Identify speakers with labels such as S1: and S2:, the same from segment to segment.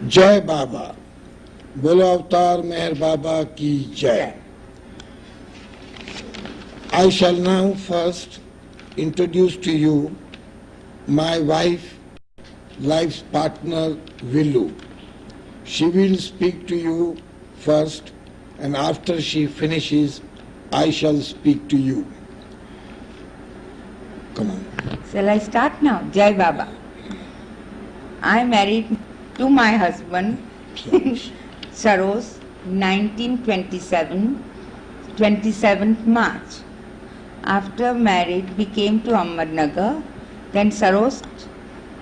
S1: जय बाबा, बोलो अवतार मेहर बाबा की जय. I shall now first introduce to you my wife, life's partner, Villo. She will speak to you first, and after she finishes, I shall speak to you. Come on.
S2: Shall I start now? Jai Baba. I married to my husband, Sarosh, 1927, 27th March. After married, we came to Ahmednagar. Then Sarosh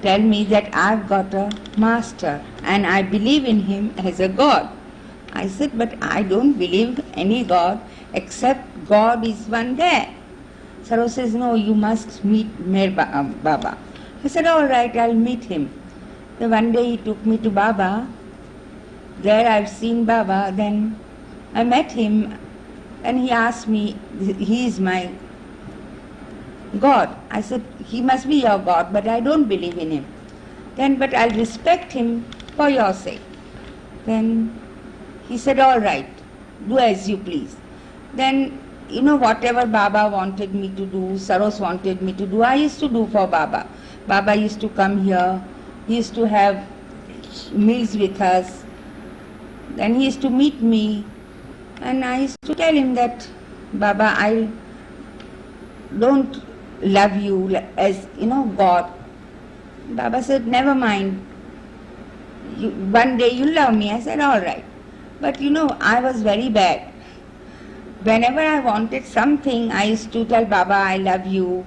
S2: tell me that I've got a master and I believe in him as a God. I said, but I don't believe any God except God is one there. Sarosh says, no, you must meet MeherBaba. I said, all right, I'll meet him. So one day he took me to Baba. There I've seen Baba. Then I met him and he asked me, he is my God. I said, he must be your God, but I don't believe in him. Then, but I'll respect him for your sake. Then he said, all right, do as you please. Then, whatever Baba wanted me to do, Sarosh wanted me to do, I used to do for Baba. Baba used to come here. He used to have meals with us. Then he used to meet me. And I used to tell him that, Baba, I don't love you as, God. Baba said, never mind. One day you'll love me. I said, all right. But I was very bad. Whenever I wanted something, I used to tell Baba, I love you.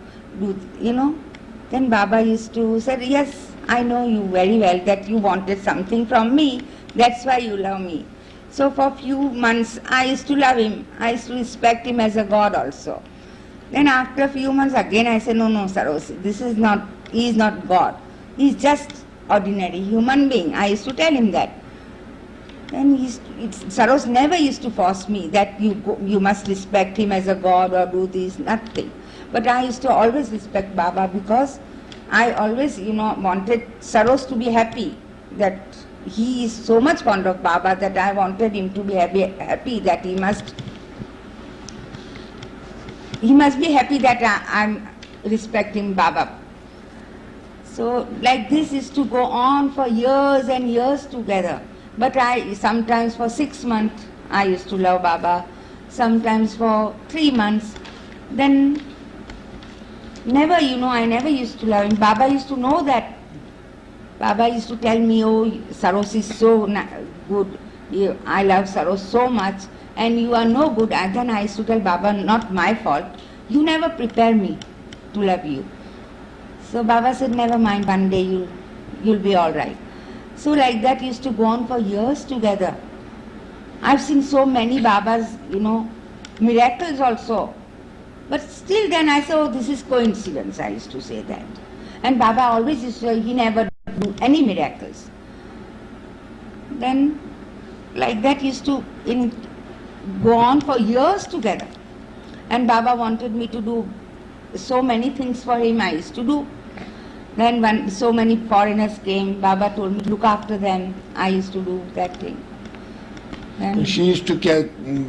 S2: Then Baba used to say, yes, I know you very well that you wanted something from me. That's why you love me. So for few months, I used to love him. I used to respect him as a God also. Then after a few months again I said, no, Sarosh, he is not God. He is just ordinary human being. I used to tell him that. Then Sarosh never used to force me that you must respect him as a God or do this, nothing. But I used to always respect Baba because I always, wanted Sarosh to be happy, that he is so much fond of Baba that I wanted him to be happy that he must be happy that I'm respecting Baba. So like this is to go on for years and years together. But sometimes for 6 months I used to love Baba, sometimes for 3 months. Then never, I never used to love him. Baba used to know that. Baba used to tell me, oh, Sarosh is so good. I love Sarosh so much. And you are no good. And then I used to tell Baba, not my fault. You never prepare me to love you. So Baba said, never mind, one day you'll be all right. So like that used to go on for years together. I've seen so many Babas, miracles also. But still then I said, oh, this is coincidence, I used to say that. And Baba always used to say, he never do any miracles. Then like that used to go on for years together. And Baba wanted me to do so many things for him, I used to do. Then when so many foreigners came, Baba told me, look after them. I used to do that thing. Then
S1: she used to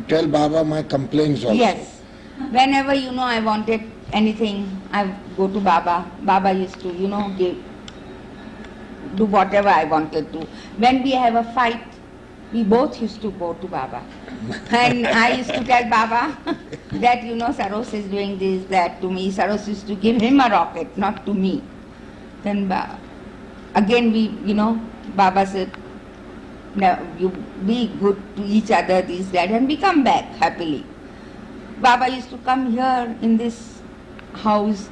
S1: tell Baba my complaints also.
S2: Yes. Whenever, I wanted anything, I go to Baba. Baba used to, do whatever I wanted to. When we have a fight, we both used to go to Baba. And I used to tell Baba that, Sarosh is doing this, that to me. Sarosh used to give him a rocket, not to me. Then again Baba said, no, you be good to each other, this, that, and we come back happily. Baba used to come here in this house,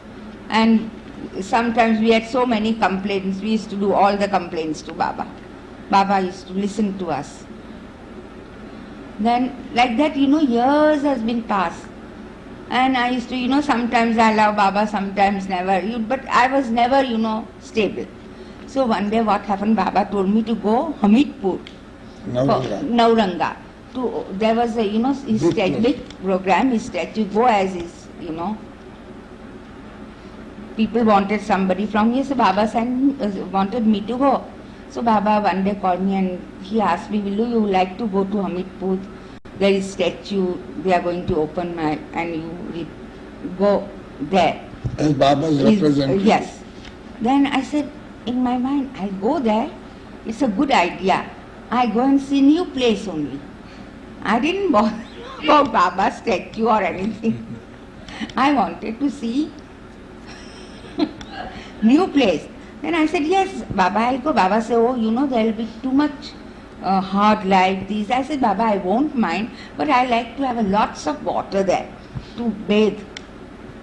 S2: and sometimes we had so many complaints. We used to do all the complaints to Baba. Baba used to listen to us. Then like that, years has been passed. And I used to, sometimes I love Baba, sometimes never. But I was never, stable. So one day what happened, Baba told me to go Hamidpur, Nauranga. There was a, his big program, his statue, go as is, People wanted somebody from here, so Baba wanted me to go. So Baba one day called me and he asked me, Villo, you like to go to Hamirpur? There is statue, they are going to open and you go there.
S1: As Baba's representative.
S2: Yes. Then I said, in my mind, I'll go there. It's a good idea. I go and see new place only. I didn't bother about Baba's statue or anything. I wanted to see new place. Then I said, yes, Baba, I'll go. Baba said, oh, there will be too much hard light. These. I said, Baba, I won't mind, but I like to have lots of water there to bathe.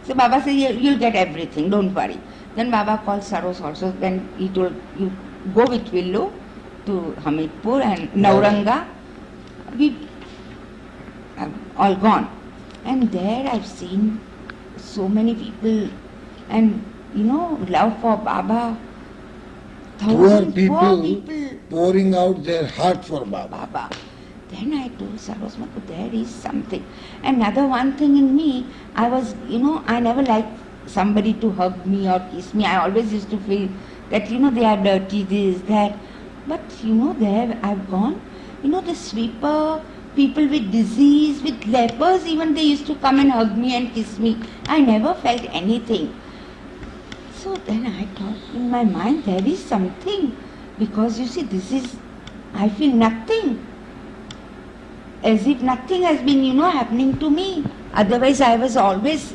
S2: So Baba said, you'll get everything, don't worry. Then Baba called Sarosh also. Then he told, you go with Villo to Hamirpur and Nauranga. We have all gone. And there I've seen so many people and, love for Baba.
S1: Poor people pouring out their heart for Baba.
S2: Then I told Sarosh, there is something. Another one thing in me, I was, I never liked somebody to hug me or kiss me. I always used to feel that, they are dirty, this, that. But, there I've gone, the sweeper, people with disease, with lepers, even they used to come and hug me and kiss me. I never felt anything. So then I thought in my mind, there is something. Because you see, I feel nothing. As if nothing has been, happening to me. Otherwise, I was always,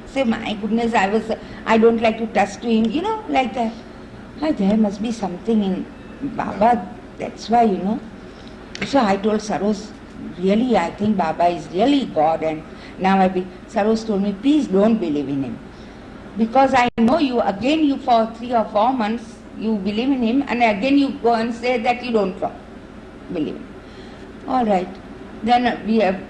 S2: say, my goodness, I don't like to touch to him, like that. There must be something in Baba, that's why, So I told Sarosh, really, I think Baba is really God. And now Sarosh told me, please don't believe in him. Because I know you for 3 or 4 months, you believe in him, and again you go and say that you don't believe in him. All right. Then we have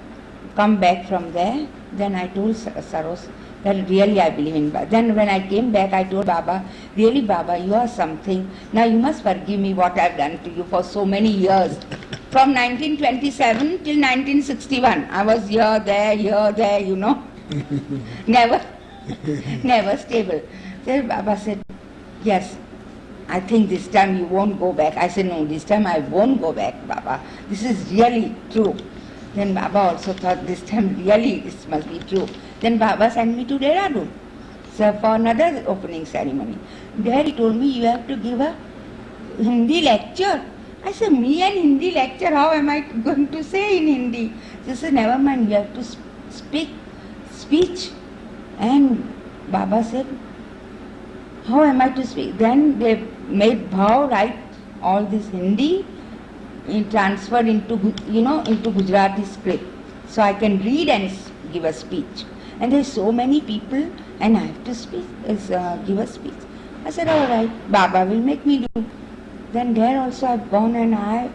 S2: come back from there. Then I told Sarosh that really I believe in Baba. Then when I came back, I told Baba, really Baba, you are something. Now you must forgive me what I've done to you for so many years. From 1927 till 1961, I was here, there, never stable. Then Baba said, yes, I think this time you won't go back. I said, no, this time I won't go back, Baba. This is really true. Then Baba also thought this time really this must be true. Then Baba sent me to Dehradun for another opening ceremony. There he told me, you have to give a Hindi lecture. I said, me and Hindi lecture, how am I going to say in Hindi? He said, never mind, you have to speech. And Baba said, how am I to speak? Then they made Bhav write all this Hindi, transferred into Gujarati script. So I can read and give a speech. And there's so many people and I have to give a speech. I said, all right, Baba will make me do. Then there also I've gone and I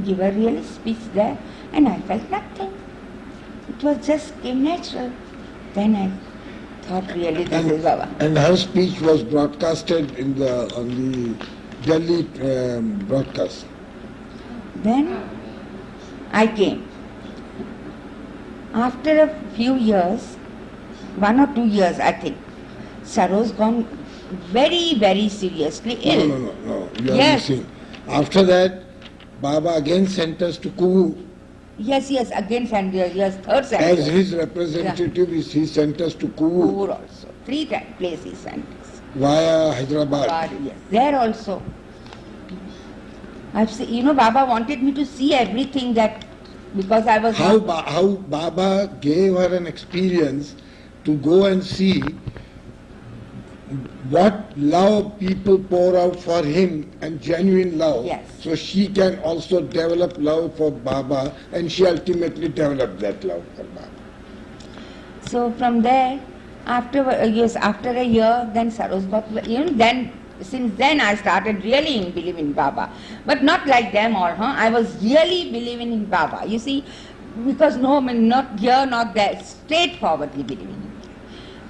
S2: give a real speech there and I felt nothing. It was just came natural. Then I thought really this is Baba.
S1: And her speech was broadcasted on the Delhi broadcast.
S2: Then I came. After a few years, 1 or 2 years I think, Sarosh gone very, very seriously ill.
S1: No. You are
S2: Yes.
S1: missing. After that, Baba again sent us to Kuvu.
S2: Yes, again sent yes, third sent
S1: As
S2: us.
S1: his representative, he sent us to Kuvu
S2: Kuvur also. 3 places he sent us.
S1: via Hyderabad.
S2: Yes. There also. I've seen, Baba wanted me to see everything that, because I was
S1: How Baba gave her an experience to go and see what love people pour out for him and genuine love.
S2: Yes.
S1: So she can also develop love for Baba, and she ultimately developed that love for Baba.
S2: So from there, after a year, then Sarosh got, since then I started really believing in Baba. But not like them all, I was really believing in Baba. You see, because not here, not there, straightforwardly believing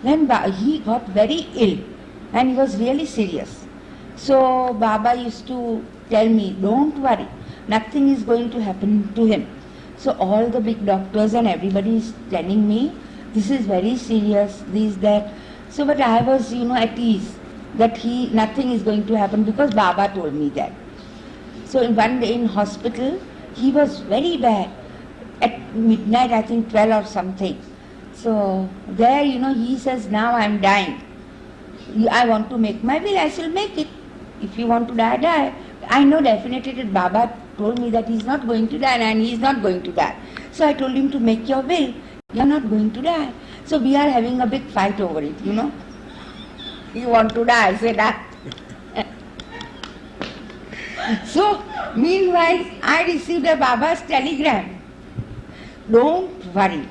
S2: in him. Then he got very ill and he was really serious. So Baba used to tell me, don't worry, nothing is going to happen to him. So all the big doctors and everybody is telling me, this is very serious, this, that. So but I was, at ease that nothing is going to happen because Baba told me that. So one day in hospital, he was very bad. At midnight, I think 12 or something. So there, he says, now I am dying. I want to make my will, I shall make it. If you want to die, die. I know definitely that Baba told me that he is not going to die and he is not going to die. So I told him to make your will. You are not going to die. So we are having a big fight over it, You want to die, I say that. So meanwhile, I received a Baba's telegram. Don't worry.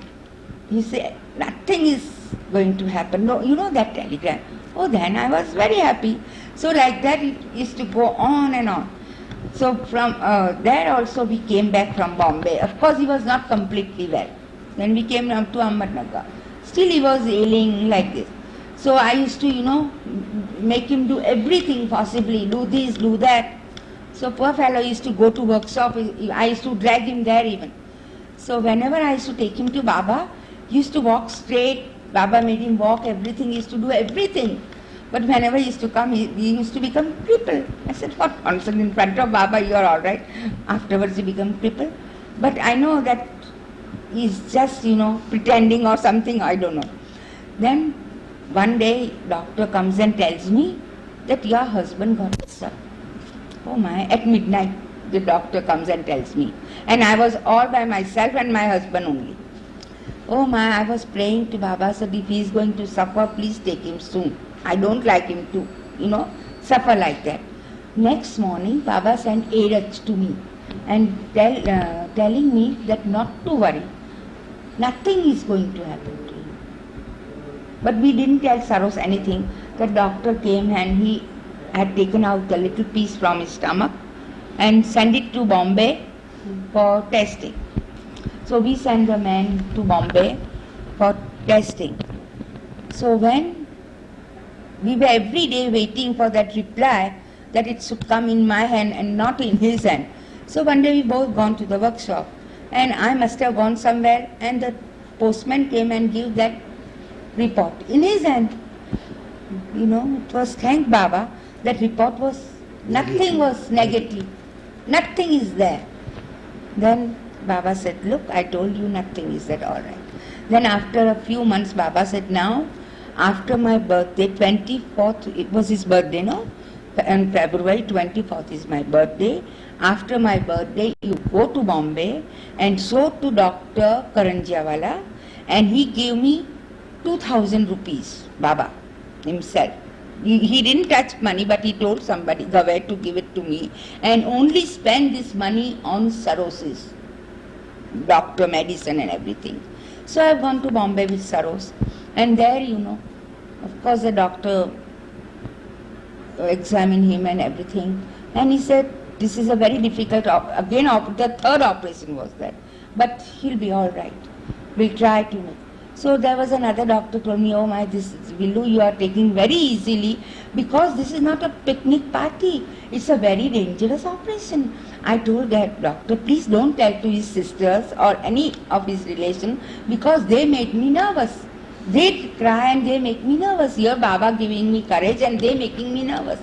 S2: He said, nothing is going to happen. No, you know that telegram. Oh, then I was very happy. So like that it used to go on and on. So from there also we came back from Bombay. Of course he was not completely well. Then we came down to Ahmednagar. Still he was ailing like this. So I used to, make him do everything possibly, do this, do that. So poor fellow used to go to workshop. I used to drag him there even. So whenever I used to take him to Baba, he used to walk straight. Baba made him walk everything. He used to do everything. But whenever he used to come, he used to become crippled. I said, what nonsense, in front of Baba you are all right. Afterwards he became crippled. But I know that he's just, pretending or something, I don't know. Then one day doctor comes and tells me that your husband got sick. Oh my, at midnight the doctor comes and tells me. And I was all by myself and my husband only. Oh my, I was praying to Baba, said if he is going to suffer, please take him soon. I don't like him to, suffer like that. Next morning, Baba sent Airach to me and telling me that not to worry. Nothing is going to happen to him. But we didn't tell Sarosh anything. The doctor came and he had taken out a little piece from his stomach and sent it to Bombay for testing. So we sent the man to Bombay for testing. So when we were every day waiting for that reply that it should come in my hand and not in his hand. So one day we both gone to the workshop and I must have gone somewhere and the postman came and gave that report in his hand. It was thank Baba. That report was, nothing was negative. Nothing is there. Then Baba said, look, I told you nothing is there, all right. Then after a few months, Baba said, now, after my birthday, 24th, it was his birthday, no? And February 24th is my birthday. After my birthday, you go to Bombay and show to Dr. Karanjiawala, and he gave me 2,000 rupees, Baba himself. He didn't touch money, but he told somebody, Gawai, to give it to me and only spend this money on Saros's doctor, medicine and everything. So I've gone to Bombay with Sarosh and there, of course the doctor examined him and everything and he said, this is a very difficult, the third operation was there, but he'll be all right. We'll try to make. So there was another doctor told me, oh my, this Villo you are taking very easily because this is not a picnic party. It's a very dangerous operation. I told that doctor, please don't tell to his sisters or any of his relations because they made me nervous. They cry and they make me nervous. Here Baba giving me courage and they making me nervous.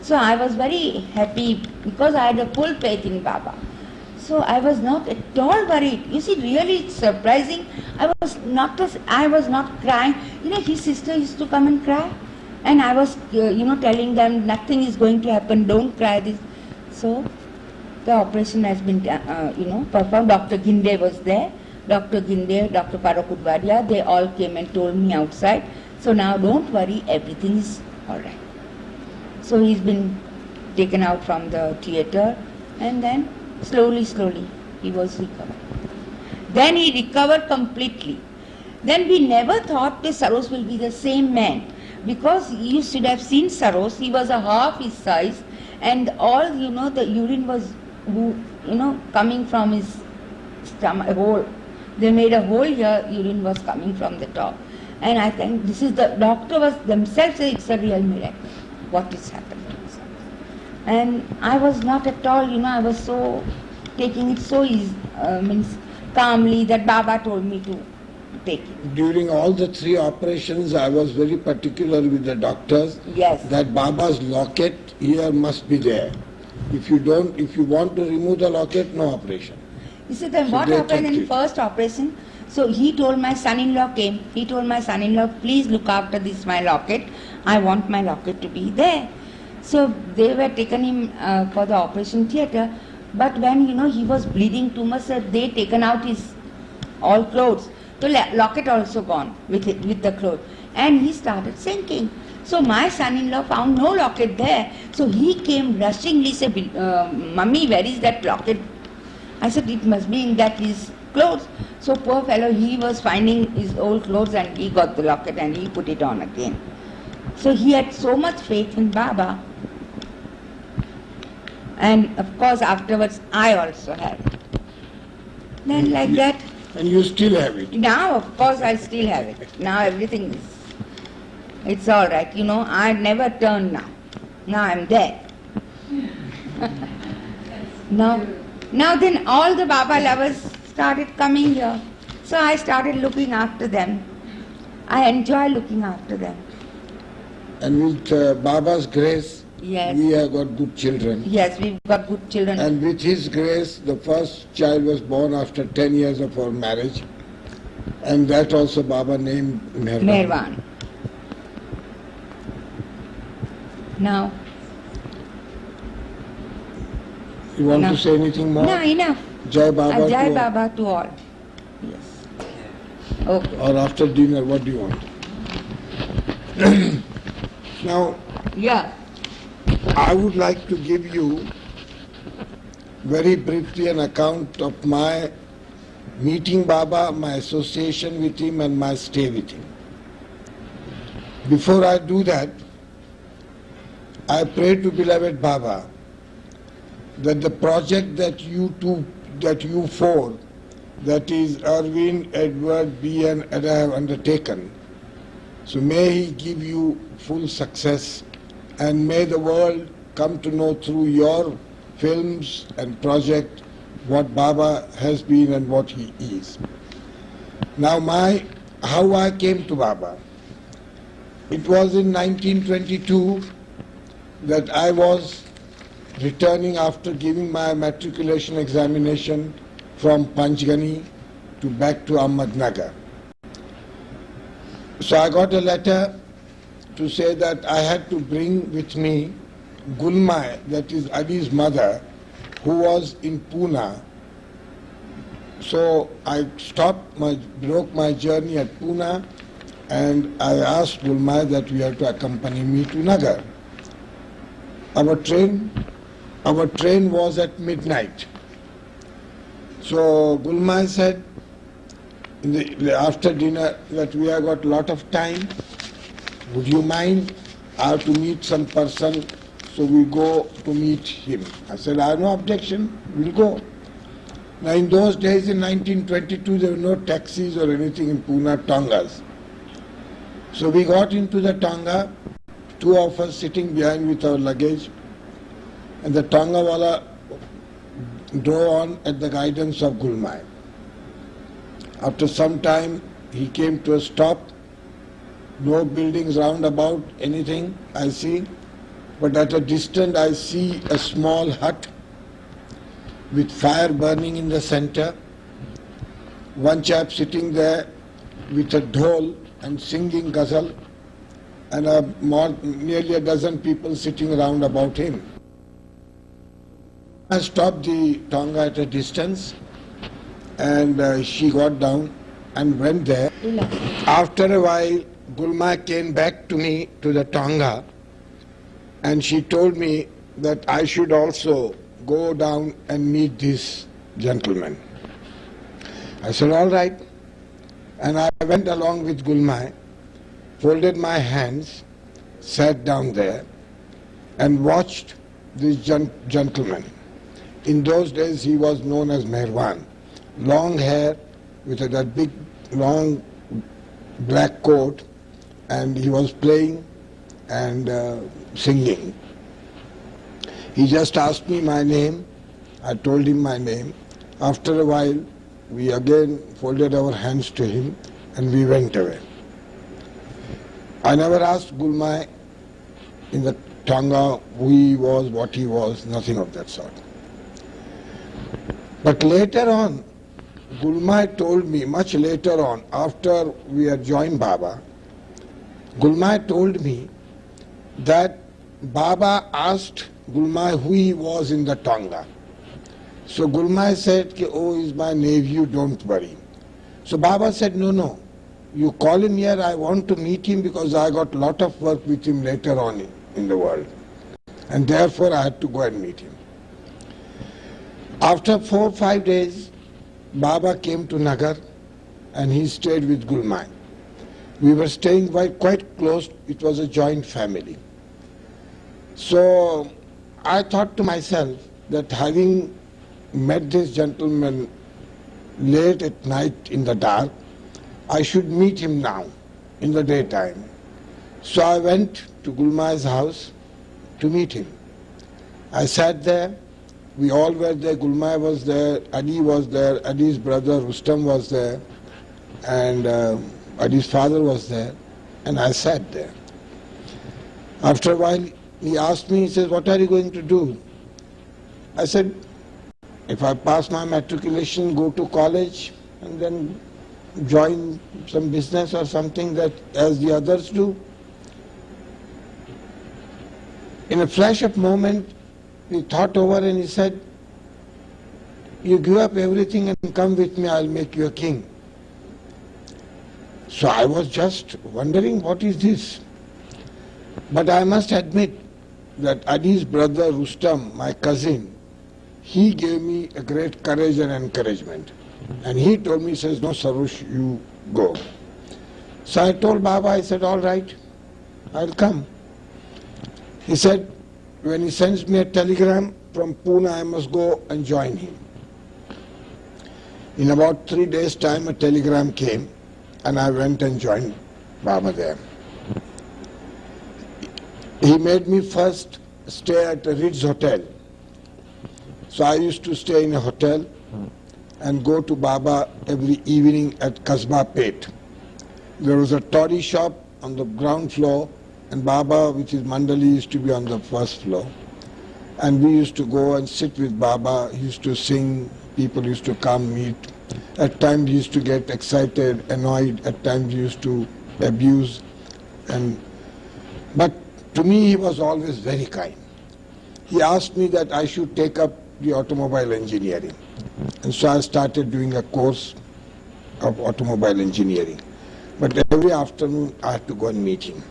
S2: So I was very happy because I had a full faith in Baba. So I was not at all worried. You see, really it's surprising. I was not crying. His sister used to come and cry. And I was, telling them nothing is going to happen, don't cry this. So the operation has been, performed. Dr. Ginde was there. Dr. Ginde, Dr. Parakudwadia, they all came and told me outside. So now don't worry, everything is all right. So he's been taken out from the theatre and then slowly he was recovered. Then he recovered completely. Then we never thought that Sarosh will be the same man because you should have seen Sarosh. He was a half his size and all, the urine was, coming from his stomach hole. They made a hole here, urine was coming from the top. And I think this is the doctor was themselves saying it's a real miracle. What is happening? And I was not at all, I was so taking it so easy, calmly that Baba told me to take it.
S1: During all the 3 operations, I was very particular with the doctors.
S2: Yes.
S1: That Baba's locket here must be there. If you want to remove the locket, no operation.
S2: He said, then
S1: So
S2: what
S1: they
S2: happened
S1: kept
S2: in
S1: it.
S2: first operation? So he told my son-in-law came. He told my son-in-law, please look after this my locket. I want my locket to be there. So they were taken him for the operation theatre. But when he was bleeding too much, they taken out his all clothes. So locket also gone with the clothes, and he started sinking. So my son-in-law found no locket there. So he came rushingly, said, "Mummy, where is that locket?" I said, "It must be in that his clothes." So poor fellow, he was finding his old clothes and he got the locket and he put it on again. So he had so much faith in Baba. And of course afterwards I also had it. Then like that.
S1: And you still have it.
S2: Now of course I still have it. Now everything is, it's all right. I never turn now. Now I'm there. Now then all the Baba lovers started coming here. So I started looking after them. I enjoy looking after them.
S1: And with Baba's grace,
S2: Yes.
S1: we have got good children.
S2: Yes, we've got good children.
S1: And with his grace, the first child was born after 10 years of our marriage. And that also Baba named
S2: Meherban. Now.
S1: You want
S2: No.
S1: to say anything more?
S2: No, enough.
S1: Jai Baba
S2: Jai
S1: to all.
S2: Baba to all. Yes. Okay.
S1: Or after dinner, what do you want? Now,
S2: Yeah.
S1: I would like to give you very briefly an account of my meeting Baba, my association with him and my stay with him. Before I do that, I pray to beloved Baba that the project that you four, that is Irwin, Edward, B and I have undertaken, so may he give you full success and may the world come to know through your films and project what Baba has been and what he is. Now how I came to Baba. It was in 1922 that I was returning after giving my matriculation examination from Panchgani to back to Ahmednagar. So I got a letter to say that I had to bring with me Gulmai, that is Adi's mother, who was in Pune. So I broke my journey at Pune, and I asked Gulmai that we have to accompany me to Nagar. Our train was at midnight. So Gulmai said after dinner that we have got a lot of time. Would you mind? I have to meet some person, so we go to meet him. I said, I have no objection, we'll go. Now in those days in 1922 there were no taxis or anything in Pune, Tongas. So we got into the Tonga, two of us sitting behind with our luggage, and the Tonga wala drove on at the guidance of Gulmai. After some time he came to a stop. No buildings round about, anything I see, but at a distance I see a small hut with fire burning in the center, one chap sitting there with a dhol and singing ghazal, and nearly a dozen people sitting around about him. I stopped the Tonga at a distance, and she got down and went there. After a while, Gulmai came back to me to the Tonga, and she told me that I should also go down and meet this gentleman. I said, all right. And I went along with Gulmai, folded my hands, sat down there, and watched this gentleman. In those days he was known as Meherban. Long hair with that big long black coat, and he was playing and singing. He just asked me my name. I told him my name. After a while, we again folded our hands to him and we went away. I never asked Gulmai in the Tonga who he was, what he was, nothing of that sort. But later on, Gulmai told me, much later on, after we had joined Baba, Gulmai told me that Baba asked Gulmai who he was in the Tonga. So Gulmai said, oh, he's my nephew, don't worry. So Baba said, no, you call him here, I want to meet him because I got a lot of work with him later on in the world. And therefore I had to go and meet him. After 4 or 5 days, Baba came to Nagar and he stayed with Gulmai. We were staying quite close, it was a joint family. So I thought to myself that having met this gentleman late at night in the dark, I should meet him now in the daytime. So I went to Gulmai's house to meet him. I sat there, we all were there, Gulmai was there, Adi was there, Adi's brother Rustam was there, and Adi's father was there, and I sat there. After a while, he asked me, he says, what are you going to do? I said, if I pass my matriculation, go to college, and then join some business or something that as the others do. In a flash of moment, he thought over and he said, you give up everything and come with me, I'll make you a king. So I was just wondering, what is this? But I must admit that Adi's brother Rustam, my cousin, he gave me a great courage and encouragement. And he told me, he says, no, Sarosh, you go. So I told Baba, I said, all right, I'll come. He said, when he sends me a telegram from Pune, I must go and join him. In about 3 days' time, a telegram came, and I went and joined Baba there. He made me first stay at a Ritz hotel. So I used to stay in a hotel and go to Baba every evening at Kasba Pet. There was a toddy shop on the ground floor, and Baba, which is Mandali, used to be on the first floor. And we used to go and sit with Baba. He used to sing, people used to come meet. At times he used to get excited, annoyed, at times he used to abuse. But to me he was always very kind. He asked me that I should take up the automobile engineering. And so I started doing a course of automobile engineering. But every afternoon I had to go and meet him.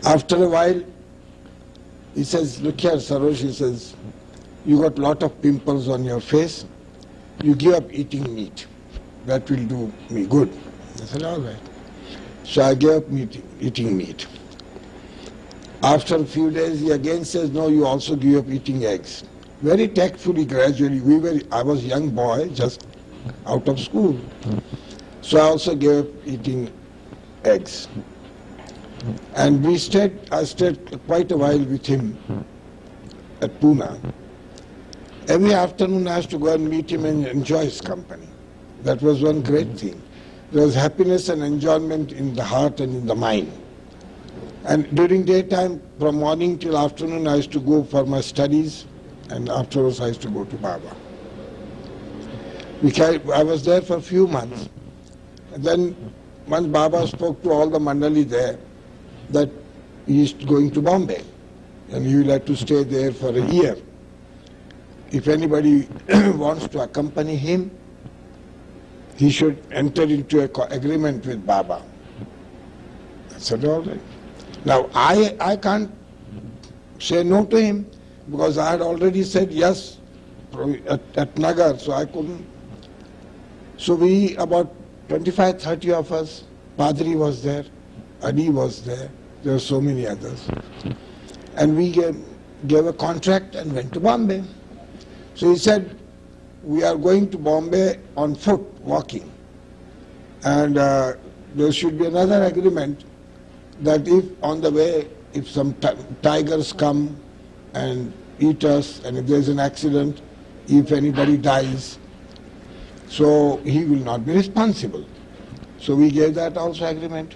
S1: After a while, he says, look here, Sarosh, he says, you got a lot of pimples on your face. You give up eating meat. That will do me good. I said, all right. So I gave up eating meat. After a few days, he again says, no, you also give up eating eggs. Very tactfully, gradually, I was a young boy, just out of school. So I also gave up eating eggs. And I stayed quite a while with him at Pune. Every afternoon I used to go and meet him and enjoy his company. That was one great thing. There was happiness and enjoyment in the heart and in the mind. And during daytime, from morning till afternoon, I used to go for my studies, and afterwards I used to go to Baba. I was there for a few months. And then once Baba spoke to all the Mandali there that he is going to Bombay and he will have to stay there for a year. If anybody wants to accompany him, he should enter into an agreement with Baba. I said, all right. Now, I can't say no to him because I had already said yes at Nagar, so I couldn't. So we, about 25, 30 of us, Padri was there, Adi was there were so many others. And we gave a contract and went to Bombay. So he said, we are going to Bombay on foot, walking. And there should be another agreement that if on the way, if some tigers come and eat us, and if there's an accident, if anybody dies, so he will not be responsible. So we gave that also agreement.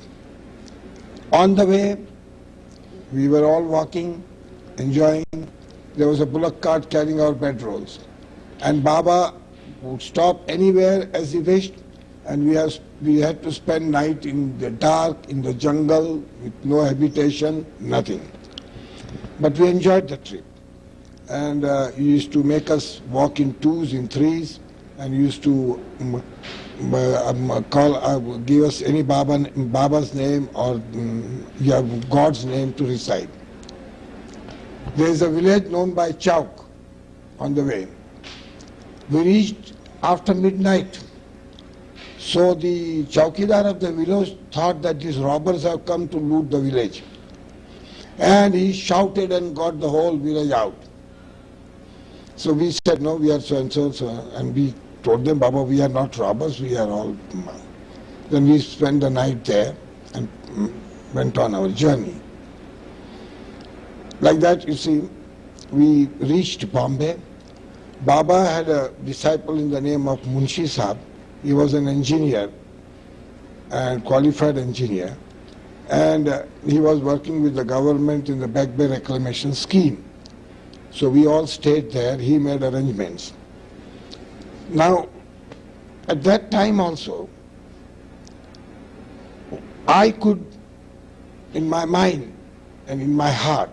S1: On the way, We were all walking, enjoying. There was a bullock cart carrying our bedrolls. And Baba would stop anywhere as he wished, and we had to spend night in the dark, in the jungle, with no habitation, nothing. But we enjoyed the trip. And he used to make us walk in twos, in threes, and used to give us any Baba's name or God's name to recite. There is a village known by Chowk on the way. We reached after midnight. So the Chowkidar of the village thought that these robbers have come to loot the village. And he shouted and got the whole village out. So we said, no, we are so-and-so, and we told them, Baba, we are not robbers, we are all... Then we spent the night there and went on our journey. Like that, you see, we reached Bombay. Baba had a disciple in the name of Munshi Sahab. He was an engineer, and qualified engineer, and he was working with the government in the Back Bay Reclamation Scheme. So we all stayed there. He made arrangements. Now, at that time also, I could, in my mind and in my heart,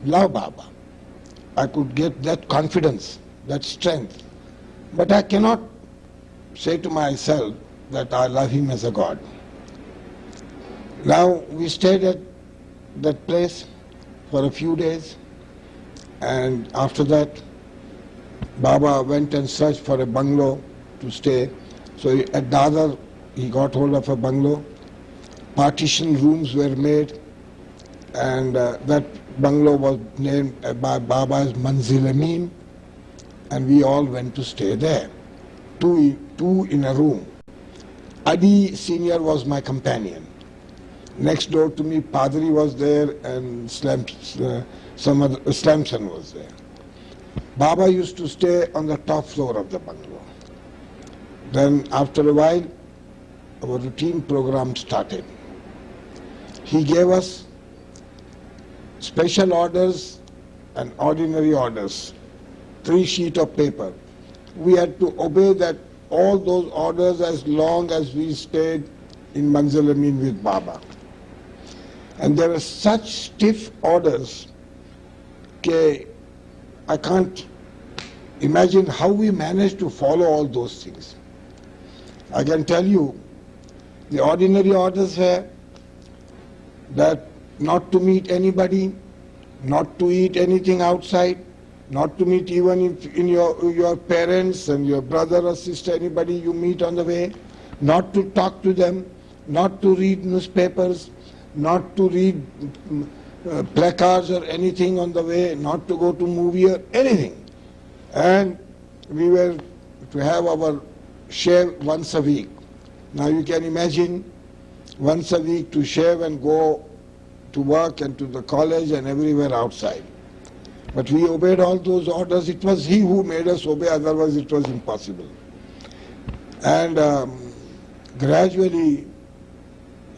S1: love Baba. I could get that confidence, that strength. But I cannot say to myself that I love him as a God. Now, we stayed at that place for a few days, and after that, Baba went and searched for a bungalow to stay. So at Dadar, he got hold of a bungalow. Partition rooms were made, and that bungalow was named by Baba as Manzil Amin, and we all went to stay there. Two in a room. Adi Senior was my companion. Next door to me, Padri was there, and Slamson was there. Baba used to stay on the top floor of the bungalow. Then after a while, our routine program started. He gave us special orders and ordinary orders, 3 sheets of paper. We had to obey that, all those orders, as long as we stayed in Manzil Amin with Baba. And there were such stiff orders that I can't imagine how we managed to follow all those things. I can tell you, the ordinary orders were that not to meet anybody, not to eat anything outside, not to meet even in your parents and your brother or sister, anybody you meet on the way, not to talk to them, not to read newspapers, not to read placards or anything on the way, not to go to movie or anything. And we were to have our shave once a week. Now you can imagine, once a week to shave and go to work and to the college and everywhere outside. But we obeyed all those orders. It was he who made us obey, otherwise it was impossible. And gradually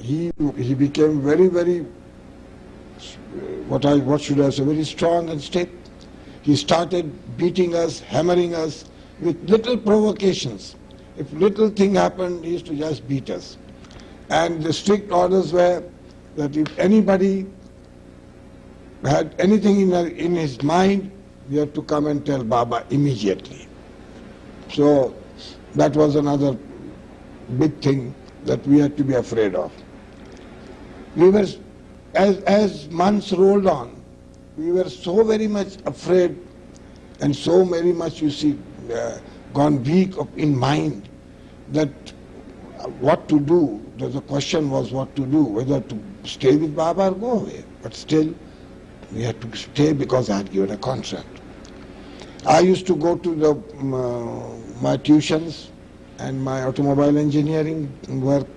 S1: he became very, very, what should I say, very strong and stiff. He started beating us, hammering us with little provocations. If little thing happened, he used to just beat us. And the strict orders were that if anybody had anything in his mind, we had to come and tell Baba immediately. So that was another big thing that we had to be afraid of. We were, as months rolled on, we were so very much afraid and so very much, you see, gone weak in mind that what to do. The question was what to do, whether to stay with Baba or go away. But still, we had to stay because I had given a contract. I used to go to my tuitions and my automobile engineering work.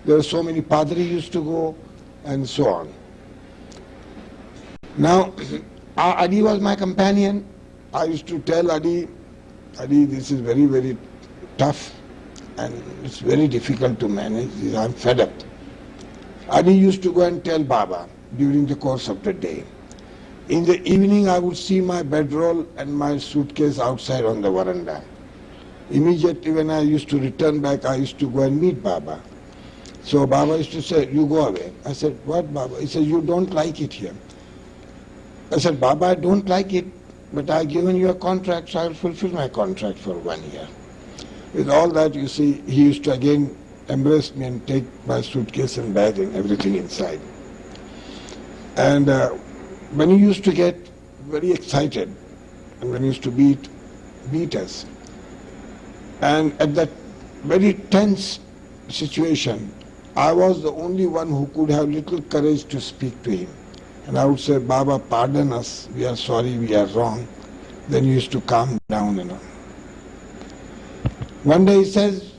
S1: There were so many padri used to go and so on. Now, Adi was my companion. I used to tell Adi, this is very, very tough and it's very difficult to manage. I'm fed up. Adi used to go and tell Baba, during the course of the day. In the evening, I would see my bedroll and my suitcase outside on the veranda. Immediately when I used to return back, I used to go and meet Baba. So Baba used to say, you go away. I said, what, Baba? He said, you don't like it here. I said, Baba, I don't like it, but I've given you a contract, so I'll fulfill my contract for 1 year. With all that, you see, he used to again embrace me and take my suitcase and bag and everything inside. And when he used to get very excited, and when he used to beat us, and at that very tense situation, I was the only one who could have little courage to speak to him. And I would say, Baba, pardon us, we are sorry, we are wrong. Then he used to calm down and all. One day he says,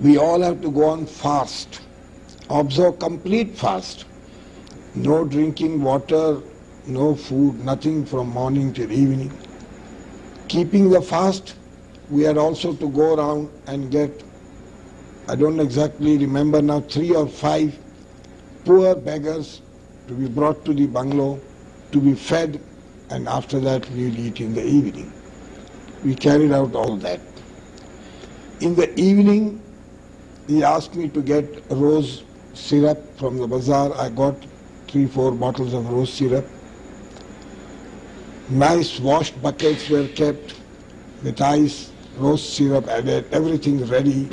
S1: we all have to go on fast, observe complete fast. No drinking water, no food, nothing from morning till evening. Keeping the fast, we had also to go around and get, I don't exactly remember now, 3 or 5 poor beggars to be brought to the bungalow, to be fed, and after that we will eat in the evening. We carried out all that. In the evening, he asked me to get rose syrup from the bazaar. I got 3-4 bottles of rose syrup. Nice washed buckets were kept with ice, rose syrup added, everything ready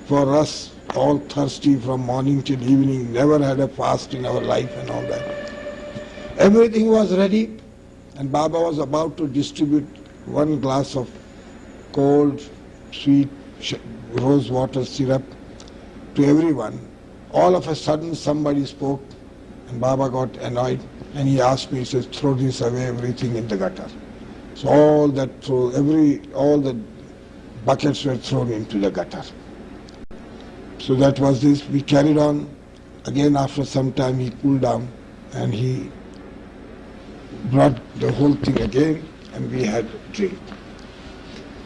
S1: for us, all thirsty from morning till evening, never had a fast in our life and all that. Everything was ready, and Baba was about to distribute 1 glass of cold, sweet rose water syrup to everyone. All of a sudden somebody spoke, and Baba got annoyed, and he asked me, he says, throw this away, everything in the gutter. So all the buckets were thrown into the gutter. So that was this. We carried on. Again, after some time, he cooled down, and he brought the whole thing again, and we had a drink.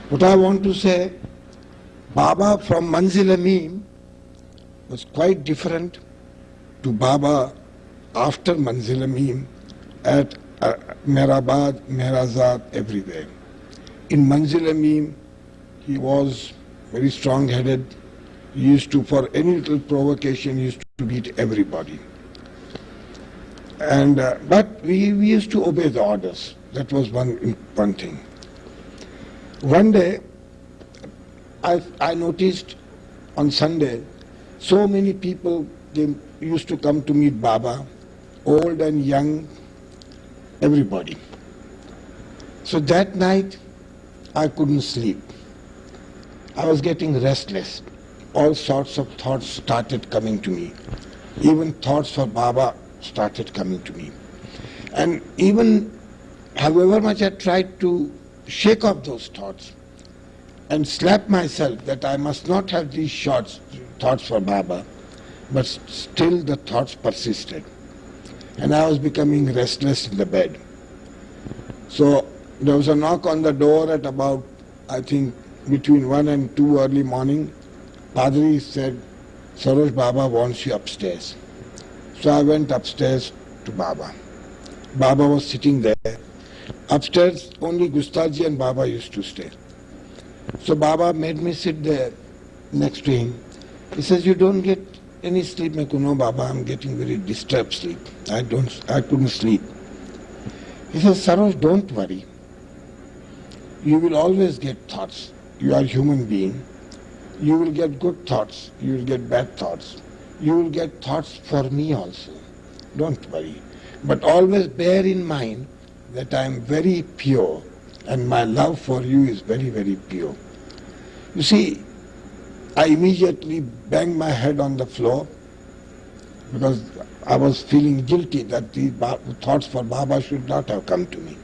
S1: What I want to say, Baba from Manzil-e-Meem was quite different to Baba after Manzil-e-Meem at Meherabad, Meherazad, everywhere. In Manzil-e-Meem, he was very strong-headed. He used to, for any little provocation, he used to beat everybody. And but we used to obey the orders. That was one thing. One day, I noticed on Sunday, so many people used to come to meet Baba, old and young, everybody. So that night, I couldn't sleep. I was getting restless. All sorts of thoughts started coming to me. Even thoughts for Baba started coming to me. And even however much I tried to shake off those thoughts and slap myself that I must not have these thoughts for Baba, but still the thoughts persisted. And I was becoming restless in the bed. So there was a knock on the door at about, I think, between 1 and 2 early morning. Padri said, Sarosh, Baba wants you upstairs. So I went upstairs to Baba. Baba was sitting there. Upstairs, only Gustaji and Baba used to stay. So Baba made me sit there next to him. He says, you don't get any sleep? I go, no, Baba, I'm getting very disturbed sleep. I couldn't sleep. He says, Sarosh, don't worry. You will always get thoughts. You are a human being. You will get good thoughts. You will get bad thoughts. You will get thoughts for me also. Don't worry. But always bear in mind that I am very pure and my love for you is very, very pure. You see, I immediately banged my head on the floor because I was feeling guilty that the thoughts for Baba should not have come to me.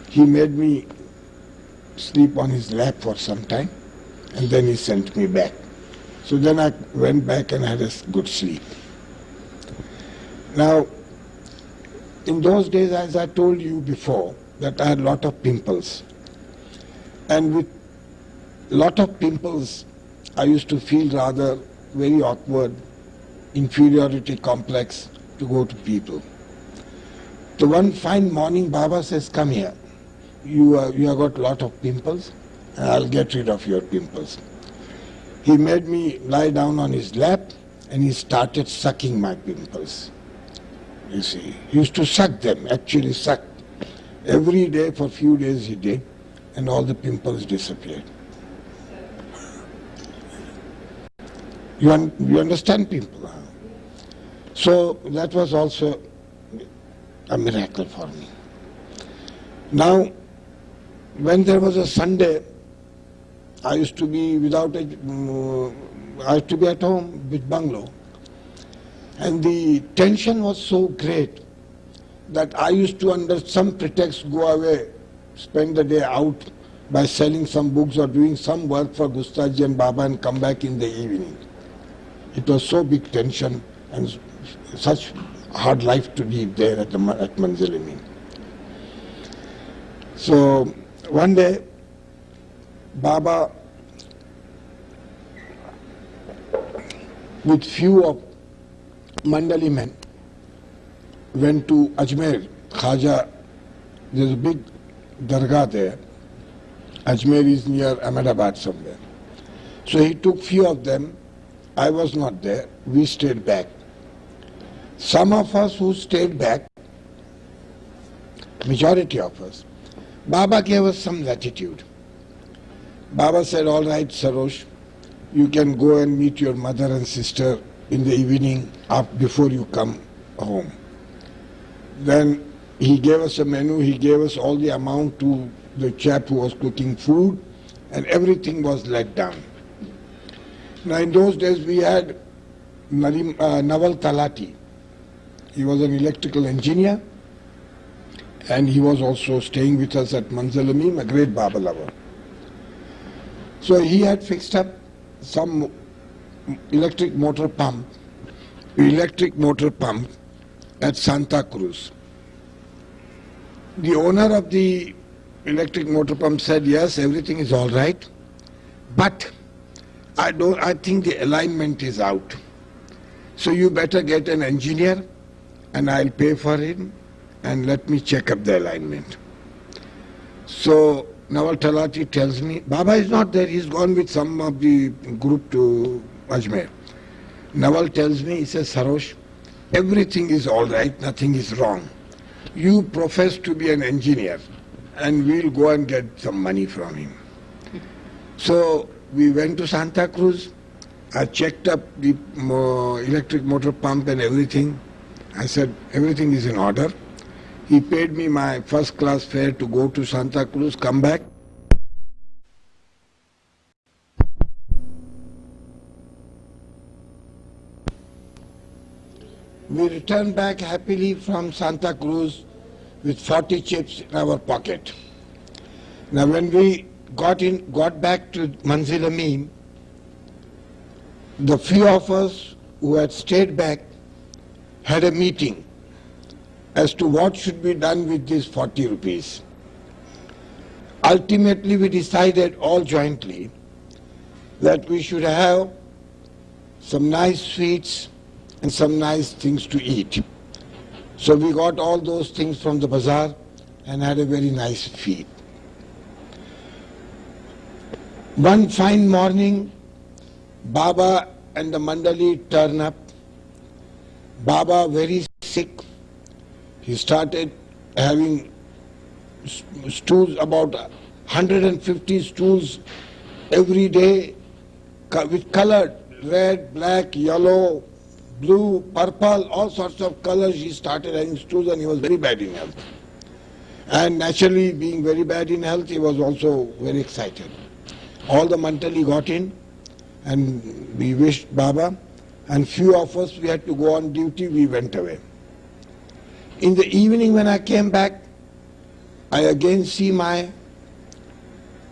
S1: He made me sleep on his lap for some time and then he sent me back. So then I went back and had a good sleep. Now, in those days, as I told you before, that I had a lot of pimples. And with a lot of pimples, I used to feel rather very awkward, inferiority complex, to go to people. So one fine morning, Baba says, come here. You have got a lot of pimples, and I'll get rid of your pimples. He made me lie down on his lap, and he started sucking my pimples. You see, he used to suck them, actually suck. Every day for a few days he did, and all the pimples disappeared. You understand pimple? Huh? So that was also a miracle for me. Now, when there was a Sunday, I used to be I used to be at home with bungalow, and the tension was so great that I used to, under some pretext, go away, spend the day out by selling some books or doing some work for Gustaji and Baba and come back in the evening. It was so big tension and such hard life to live there at Mandali. So one day, Baba, with few of Mandali men, went to Ajmer, Khaja. There's a big dargah there. Ajmer is near Ahmedabad somewhere. So he took few of them. I was not there. We stayed back. Some of us who stayed back, majority of us, Baba gave us some latitude. Baba said, all right, Sarosh, you can go and meet your mother and sister in the evening before you come home. Then he gave us a menu, he gave us all the amount to the chap who was cooking food, and everything was let down. Now in those days we had Naval Talati. He was an electrical engineer, and he was also staying with us at Manzalamim, a great Baba lover. So he had fixed up some electric motor pump at Santa Cruz. The owner of the electric motor pump said, yes, everything is all right, but I think the alignment is out. So you better get an engineer and I'll pay for him and let me check up the alignment. So Nawal Talati tells me, Baba is not there, he's gone with some of the group to Ajmer. Nawal tells me, he says, Sarosh, everything is all right, nothing is wrong. You profess to be an engineer and we'll go and get some money from him. So we went to Santa Cruz. I checked up the electric motor pump and everything. I said, everything is in order. He paid me my first class fare to go to Santa Cruz, come back. We returned back happily from Santa Cruz with 40 chips in our pocket. Now when we got back to Manzil Amin, the few of us who had stayed back had a meeting as to what should be done with these 40 rupees. Ultimately, we decided all jointly that we should have some nice sweets and some nice things to eat. So we got all those things from the bazaar and had a very nice feed. One fine morning, Baba and the Mandali turn up. Baba very sick. He started having stools, about 150 stools every day with colored, red, black, yellow, blue, purple, all sorts of colors. He started having stools and he was very bad in health. And naturally, being very bad in health, he was also very excited. All the Mandali got in and we wished Baba, and few of us, we had to go on duty, we went away. In the evening when I came back, I again see my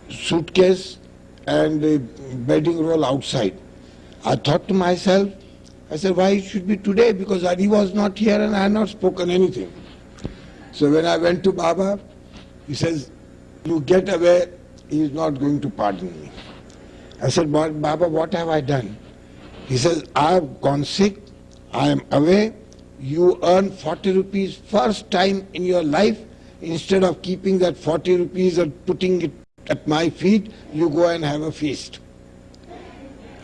S1: suitcase and the bedding roll outside. I thought to myself, I said, why it should be today? Because Adi was not here and I had not spoken anything. So when I went to Baba, he says, you get away, he is not going to pardon me. I said, Baba, what have I done? He says, I have gone sick, I am away, you earn 40 rupees first time in your life, instead of keeping that 40 rupees and putting it at my feet, you go and have a feast.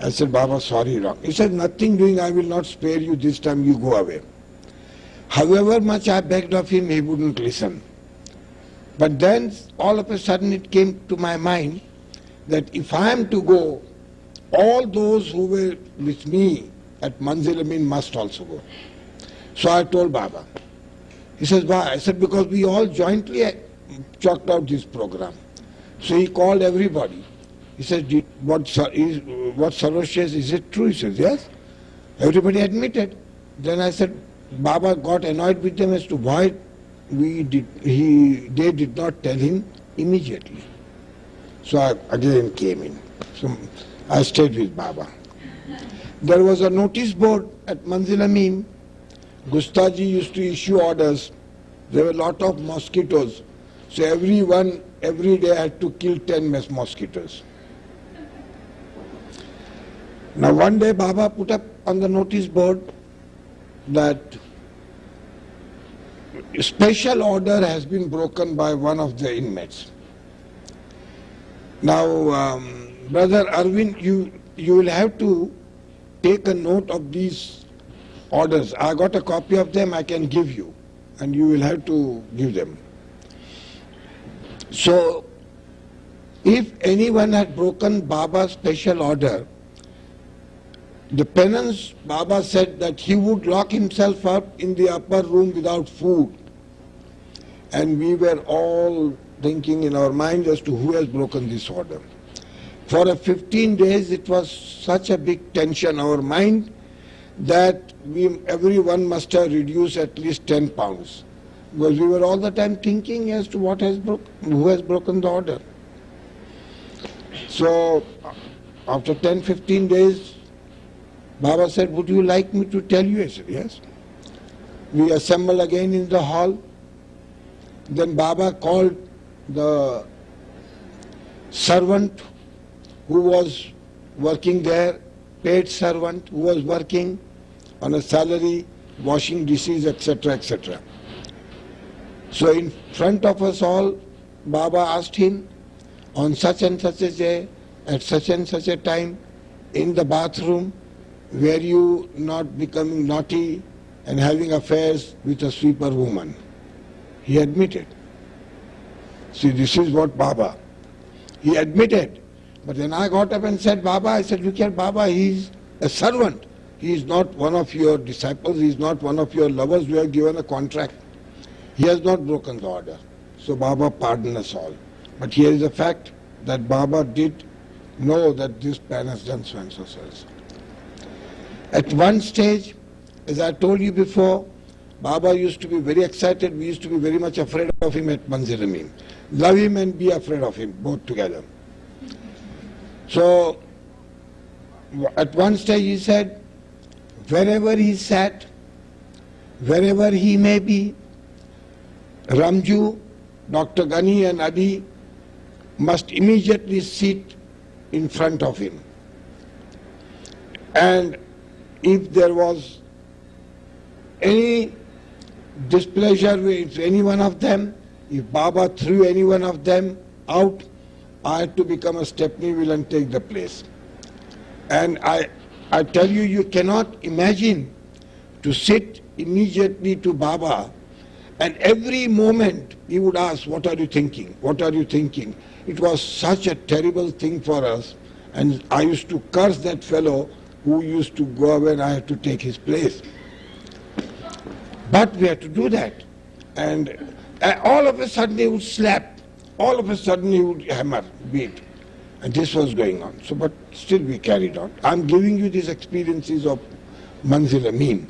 S1: I said, Baba, sorry, wrong. He said, nothing doing, I will not spare you this time, you go away. However much I begged of him, he wouldn't listen. But then all of a sudden it came to my mind that if I am to go, all those who were with me at Mandali and Meher must also go. So I told Baba. He says, why? I said, because we all jointly chalked out this program. So he called everybody. He said, what Sarosh says, is it true? He says, yes. Everybody admitted. Then I said, Baba got annoyed with them as to why they did not tell him immediately. So I again came in. So I stayed with Baba. There was a notice board at Mandali and Meher. Gustaji used to issue orders. There were a lot of mosquitoes. So everyone, every day had to kill 10 mosquitoes. Now one day Baba put up on the notice board that a special order has been broken by one of the inmates. Now, Brother Irwin, you will have to take a note of these orders. I got a copy of them, I can give you, and you will have to give them. So, if anyone had broken Baba's special order, the penance, Baba said that he would lock himself up in the upper room without food. And we were all thinking in our mind as to who has broken this order. For 15 days it was such a big tension in our mind that everyone must have reduced at least 10 pounds. Because we were all the time thinking as to who has broken the order. So after 10-15 days, Baba said, would you like me to tell you? I said, yes. We assembled again in the hall. Then Baba called the servant who was working there, paid servant who was working on a salary, washing dishes, etc., etc. So in front of us all, Baba asked him, on such and such a day, at such and such a time, in the bathroom, were you not becoming naughty and having affairs with a sweeper woman? He admitted. See, this is what Baba. He admitted. But then I got up and said, Baba, I said, look here, Baba, he is a servant. He is not one of your disciples. He is not one of your lovers. We have given a contract. He has not broken the order. So Baba pardoned us all. But here is the fact that Baba did know that this man has done so and so. At one stage, as I told you before, Baba used to be very excited. We used to be very much afraid of him at Mandali and Meher. Love him and be afraid of him, both together. So, at one stage he said, wherever he sat, wherever he may be, Ramju, Dr. Ghani and Adi must immediately sit in front of him. And if there was any displeasure with any one of them, if Baba threw any one of them out, I had to become a stepney wheel and take the place. And I tell you, you cannot imagine to sit immediately to Baba and every moment he would ask, what are you thinking? What are you thinking? It was such a terrible thing for us, and I used to curse that fellow who used to go away and I had to take his place. But we had to do that. And all of a sudden he would slap. All of a sudden he would hammer, beat. And this was going on. So, but still we carried on. I'm giving you these experiences of Mandali and Meher.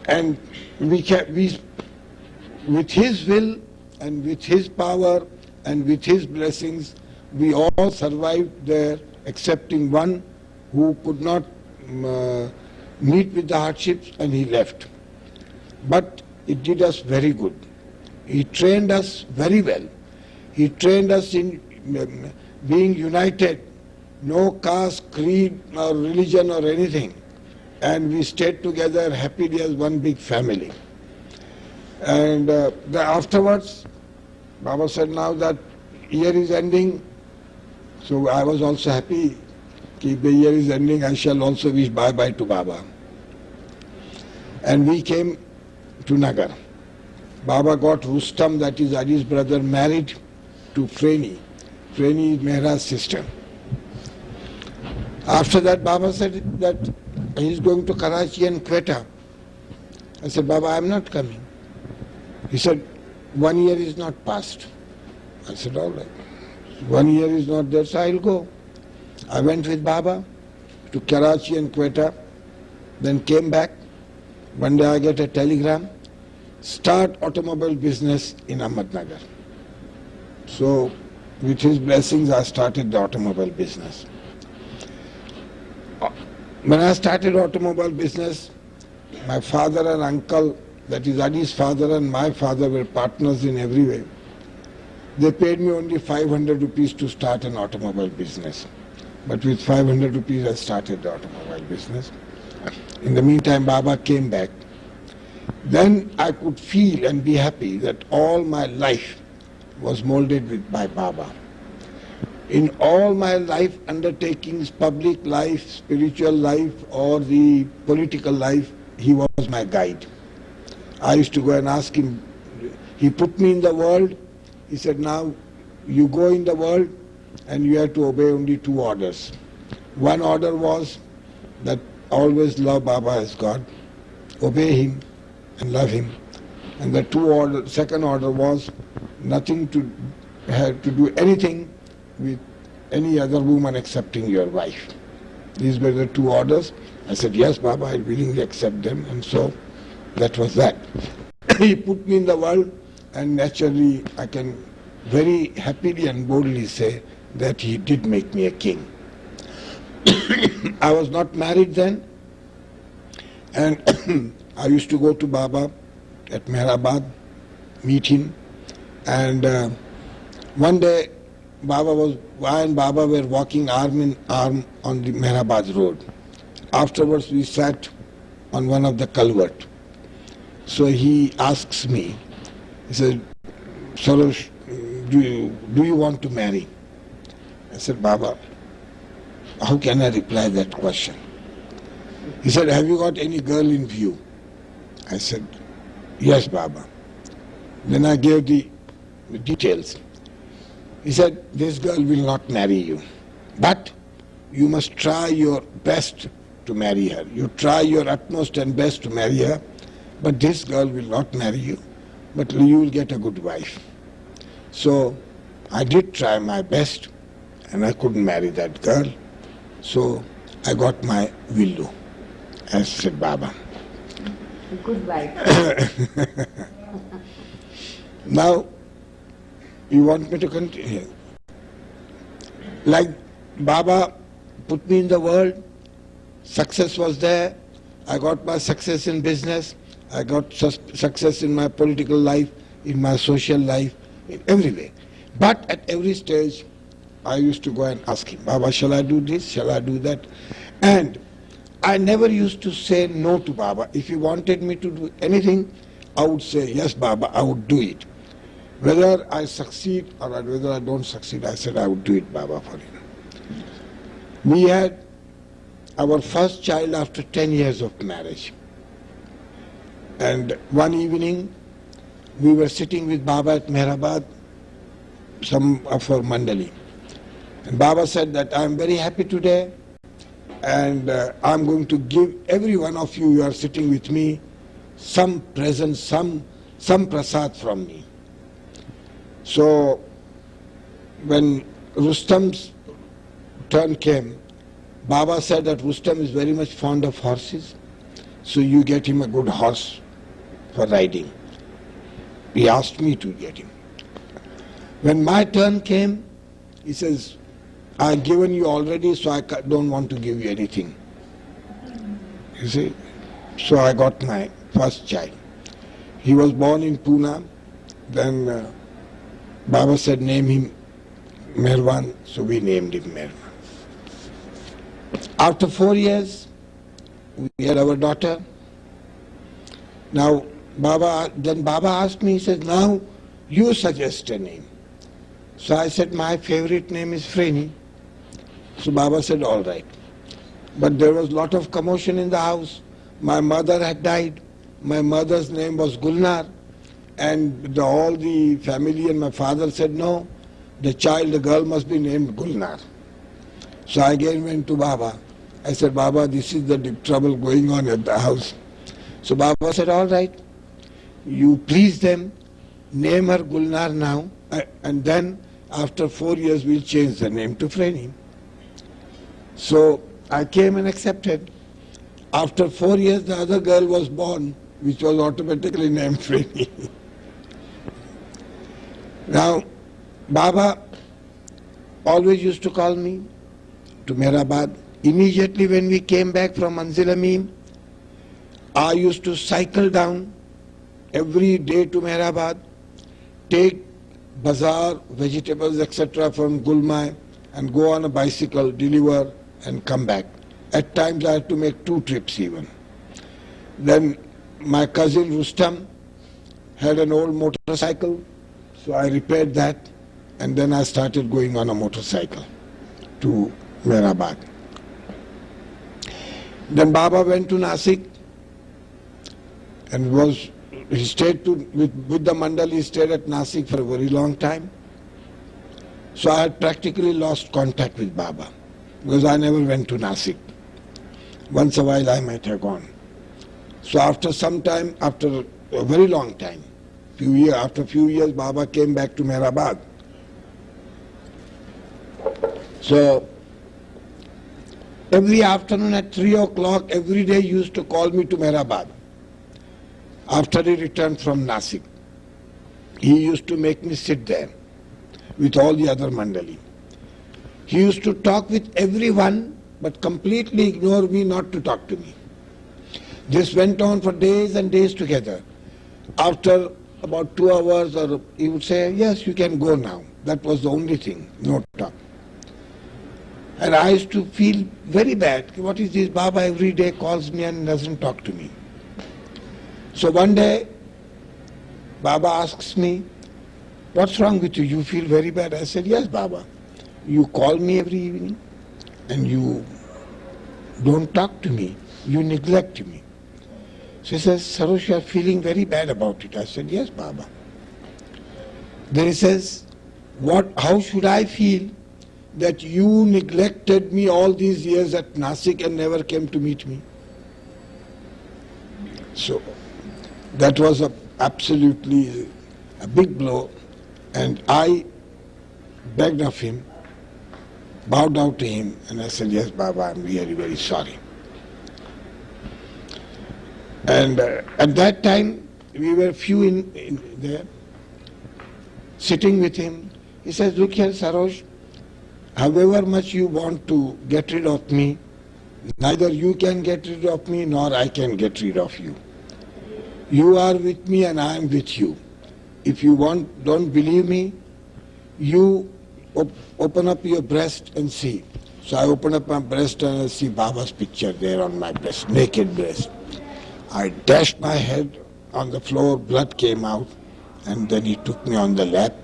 S1: And with his will and with his power and with his blessings, we all survived there, excepting one who could not meet with the hardships, and he left. But it did us very good. He trained us very well. He trained us in being united, no caste, creed or religion or anything. and we stayed together happily as one big family. And afterwards, Baba said, now that year is ending, so I was also happy. If the year is ending, I shall also wish bye-bye to Baba. And we came to Nagar. Baba got Rustam, that is Adi's brother, married to Freni. Freni is Mehra's sister. After that, Baba said that he is going to Karachi and Quetta. I said, Baba, I am not coming. He said, 1 year is not past. I said, all right. 1 year is not there, so I'll go. I went with Baba to Karachi and Quetta, then came back. One day I get a telegram, start automobile business in Ahmednagar. So with his blessings, I started the automobile business. When I started automobile business, my father and uncle, that is Adi's father and my father, were partners in every way. They paid me only 500 rupees to start an automobile business. But with 500 rupees I started the automobile business. In the meantime, Baba came back. Then I could feel and be happy that all my life was molded by Baba. In all my life undertakings, public life, spiritual life, or the political life, he was my guide. I used to go and ask him. He put me in the world. He said, now you go in the world and you have to obey only 2 orders. One order was that always love Baba as God, obey him and love him. And the second order was nothing to have to do anything with any other woman excepting your wife. These were the 2 orders. I said, yes, Baba, I willingly accept them. And so that was that. He put me in the world, and naturally I can very happily and boldly say that he did make me a king. I was not married then, and I used to go to Baba at Meherabad, meet him, and one day I and Baba were walking arm in arm on the Meherabad road. Afterwards we sat on one of the culvert. So he asks me, he said, Sarosh, do you want to marry? I said, Baba, how can I reply that question? He said, have you got any girl in view? I said, yes, Baba. Then I gave the details. He said, this girl will not marry you, but you must try your best to marry her. You try your utmost and best to marry her, but this girl will not marry you, but you will get a good wife. So I did try my best, and I couldn't marry that girl. So I got my Villo, as said Baba.
S2: Good wife.
S1: Now, you want me to continue? Like Baba put me in the world, success was there. I got my success in business. I got success in my political life, in my social life, in every way. But at every stage, I used to go and ask him, Baba, shall I do this? Shall I do that? And I never used to say no to Baba. If he wanted me to do anything, I would say, yes, Baba, I would do it. Whether I succeed or whether I don't succeed, I said I would do it, Baba, for him. We had our first child after 10 years of marriage. And one evening, we were sitting with Baba at Meherabad, some of our Mandali. And Baba said that I am very happy today, and I am going to give every one of you who are sitting with me some present, some prasad from me. So when Rustam's turn came, Baba said that Rustam is very much fond of horses, so you get him a good horse for riding. He asked me to get him. When my turn came, he says, I've given you already, so I don't want to give you anything. You see? So I got my first child. He was born in Pune. Then Baba said, name him Meherban, so we named him Meherban. After 4 years, we had our daughter. Now, Baba asked me, he says, now you suggest a name. So I said, my favorite name is Freni. So Baba said, all right. But there was a lot of commotion in the house. My mother had died. My mother's name was Gulnar. And all the family and my father said, no, the girl must be named Gulnar. So I again went to Baba. I said, Baba, this is the trouble going on at the house. So Baba said, all right, you please them, name her Gulnar now, and then after 4 years we'll change the name to Freni. So I came and accepted. After 4 years the other girl was born, which was automatically named Freni. Now, Baba always used to call me to Meherabad. Immediately when we came back from Manzil-Amin, I used to cycle down every day to Meherabad, take bazaar, vegetables, etc. from Gulmai and go on a bicycle, deliver and come back. At times I had to make 2 trips even. Then my cousin Rustam had an old motorcycle, so I repaired that and then I started going on a motorcycle to Meherabad. Then Baba went to Nasik and he stayed with the Mandali, he stayed at Nasik for a very long time. So I had practically lost contact with Baba because I never went to Nasik. Once a while I might have gone. So after some time, after a very long time, after a few years, Baba came back to Meherabad. So every afternoon at 3 o'clock, every day he used to call me to Meherabad. After he returned from Nasik, he used to make me sit there with all the other Mandali. He used to talk with everyone but completely ignore me, not to talk to me. This went on for days and days together. After about 2 hours, or he would say, yes, you can go now. That was the only thing, no talk. And I used to feel very bad. What is this? Baba every day calls me and doesn't talk to me. So one day, Baba asks me, what's wrong with you? You feel very bad? I said, yes, Baba. You call me every evening and you don't talk to me. You neglect me. So he says, Sarosh, you are feeling very bad about it. I said, yes, Baba. Then he says, how should I feel that you neglected me all these years at Nasik and never came to meet me? So that was absolutely a big blow, and I begged of him, bowed down to him, and I said, yes, Baba, I'm really very sorry. And at that time, we were few in there, sitting with him. He says, look here, Sarosh, however much you want to get rid of me, neither you can get rid of me nor I can get rid of you. You are with me and I am with you. If you don't believe me, you open up your breast and see. So I open up my breast and I see Baba's picture there on my breast, naked breast. I dashed my head on the floor, blood came out, and then he took me on the lap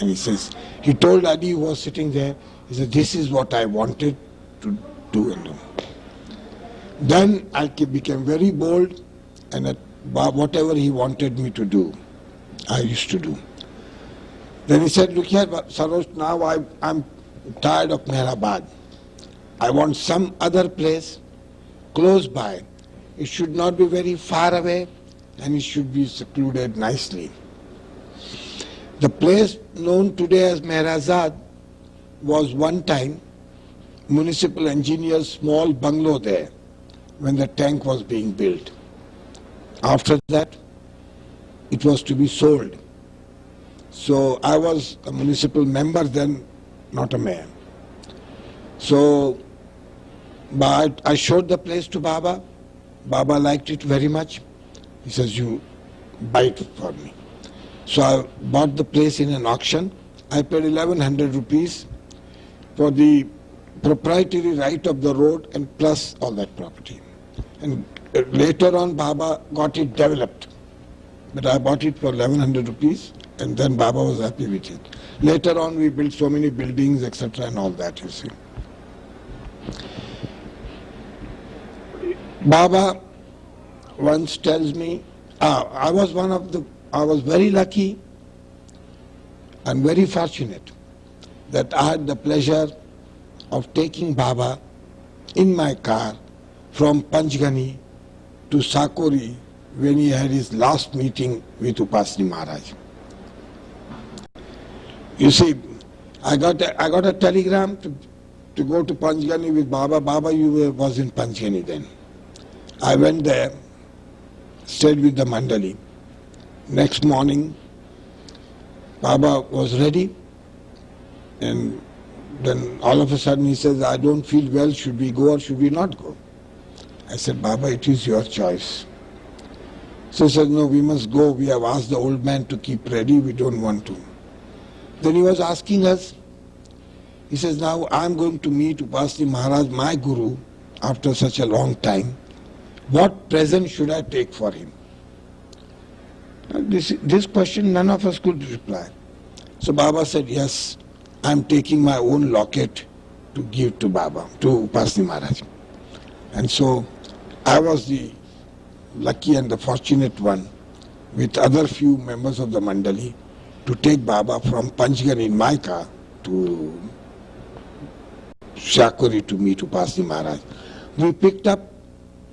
S1: and he says, he told Adi who was sitting there, he said, this is what I wanted to do. Then I became very bold, and whatever he wanted me to do, I used to do. Then he said, look here, Sarosh, now I'm tired of Meherabad. I want some other place close by. It should not be very far away and it should be secluded nicely. The place known today as Meherazad was one time municipal engineer's small bungalow there when the tank was being built. After that, it was to be sold. So I was a municipal member then, not a mayor. So I showed the place to Baba. Baba liked it very much. He says, you buy it for me. So I bought the place in an auction. I paid 1100 rupees for the proprietary right of the road and plus all that property. And later on Baba got it developed. But I bought it for 1100 rupees and then Baba was happy with it. Later on we built so many buildings, etc. and all that, you see. Baba once tells me, I was very lucky and very fortunate that I had the pleasure of taking Baba in my car from Panchgani to Sakori when he had his last meeting with Upasni Maharaj. You see, I got a telegram to go to Panchgani with Baba. Baba was in Panchgani then. I went there, stayed with the Mandali. Next morning, Baba was ready, and then all of a sudden he says, I don't feel well, should we go or should we not go? I said, Baba, it is your choice. So he said, no, we must go. We have asked the old man to keep ready, we don't want to. Then he was asking us, he says, now I'm going to meet Upasni Maharaj, my guru, after such a long time. What present should I take for him? This question none of us could reply. So Baba said, yes, I'm taking my own locket to give to Baba, to Upasni Maharaj. And so I was the lucky and the fortunate one with other few members of the Mandali to take Baba from Panchgani in my car to Shakuri to meet Upasni Maharaj. We picked up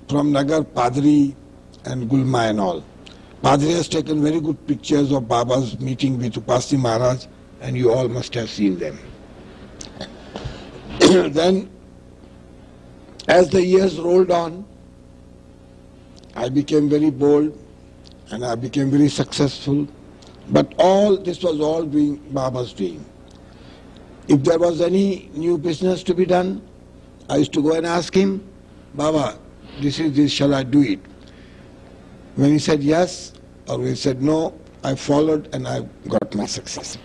S1: from Nagar Padri and Gulma and all. Padri has taken very good pictures of Baba's meeting with Upasni Maharaj, and you all must have seen them. Then, as the years rolled on, I became very bold and I became very successful. But all this was all doing Baba's doing. If there was any new business to be done, I used to go and ask him, Baba, this, shall I do it? When he said yes, or he said no, I followed and I got my success.